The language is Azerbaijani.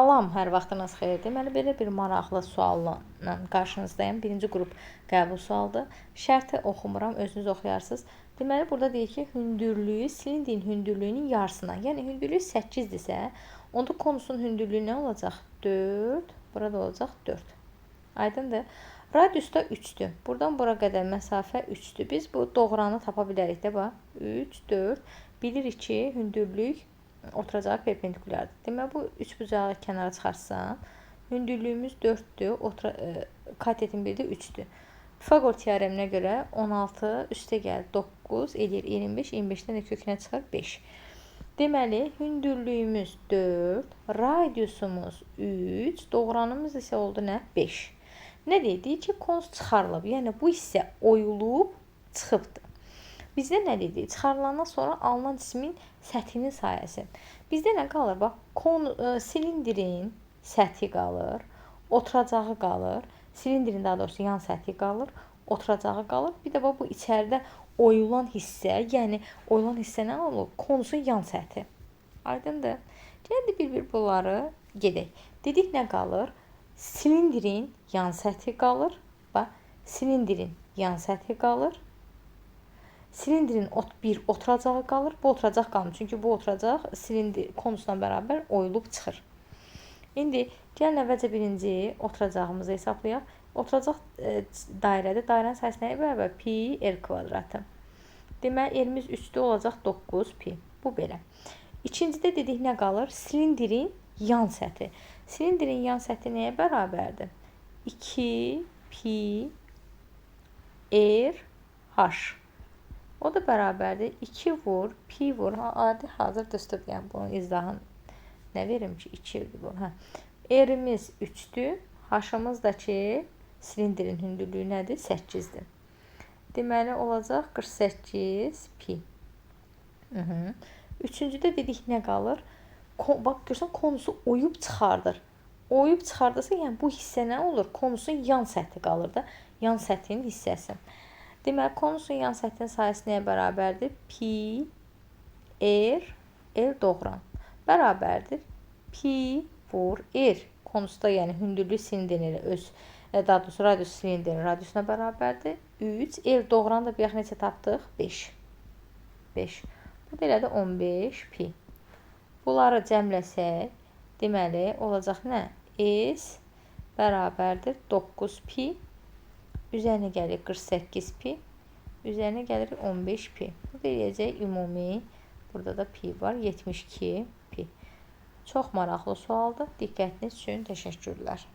Salam, hər vaxtınız xeyir. Deməli, belə bir maraqlı sualla qarşınızdayım. Birinci qrup qəbul sualıdır. Şərti oxumuram, özünüz oxuyarsınız. Deməli, burada deyir ki, hündürlüyü silindrin hündürlüyünün yarısına. Yəni, hündürlüyü 8-dirsə, onda konusun hündürlüyü nə olacaq? 4. Burada olacaq 4. Aydındır. Radius da 3-dür. Buradan bura qədər məsafə 3-dür. Biz bu doğranı tapa bilərik də, bax. 3, 4. Bilirik ki, hündürlük oturacağı perpendikulardır. Deməli, bu 3 bucağı kənara çıxarsam, hündürlüyümüz 4-dür, katetin biri də 3-dür. Pifagor teoreminə görə 16 üstə gəl 9 edir 25, 25-dən də kökünə çıxar 5. Deməli, hündürlüyümüz 4, radiusumuz 3, doğranımız isə oldu nə? 5. Nə deyir ki, konus çıxarılıb, yəni bu hissə oyulub çıxıbdır. Bizdə nə dedik? Çıxarılandan sonra alınan cismin səthinin sayəsi. Bizdə nə qalır? Bax, silindrin səthi qalır, oturacağı qalır. Silindrin daha doğrusu yan səthi qalır, oturacağı qalır. Bir də bax, bu içəridə oyulan hissə, yəni oyulan hissə nə olur? Konusun yan səthi. Aydındır. Gəldi bir-bir bunları gedək. Dedik nə qalır? Silindrin yan səthi qalır. Bax, silindrin yan səthi qalır. Silindrin bir oturacağı qalır. Bu oturacaq qalmır. Çünki bu oturacaq silindr konusla bərabər oyulub çıxır. İndi gəlin əvvəlcə birinci oturacağımızı hesablayaq. Oturacaq dairədə dairənin sayısı nəyə bərabər? Pi r kvadratı. Deməli, elimiz 3-də olacaq 9 pi. Bu belə. İkincidə dedik nə qalır? Silindrin yan səthi. Silindrin yan səthi nəyə bərabərdir? 2 pi r h. O da bərabərdir. 2 vur, pi vur. Adi hazır düzdür. Yəni, bunun izahını nə verim ki? 2'dir bu. R'imiz 3'dür. H-ımız da ki, silindrin hündürlüyü nədir? 8'dir. Deməli, olacaq 48 pi. Üçüncüdə dedik nə qalır? Bax, görsən, konusu oyub çıxardır. Oyub çıxardırsa, yəni bu hissə nə olur? Konusun yan səthi qalır da. Yan səthinin hissəsi. Deməli, konusun yan səthinin sayısı nəyə bərabərdir? Pi r doğran. Bərabərdir. Pi vur r. Konusda, yəni hündürlük silindrin öz, daha doğrusu radius silindrin radiusuna bərabərdir. 3. R doğran da bir yaxın neçə tapdıq? 5. 5. Bu da elədir 15 pi. Bunları cəmləsək, deməli, olacaq nə? S bərabərdir 9 pi. Üzərinə gəlir 48 pi. Üzərinə gəlir 15 pi. Bu deyəcək ümumi. Burada da pi var. 72 pi. Çox maraqlı sualdır. Diqqətiniz üçün təşəkkürlər.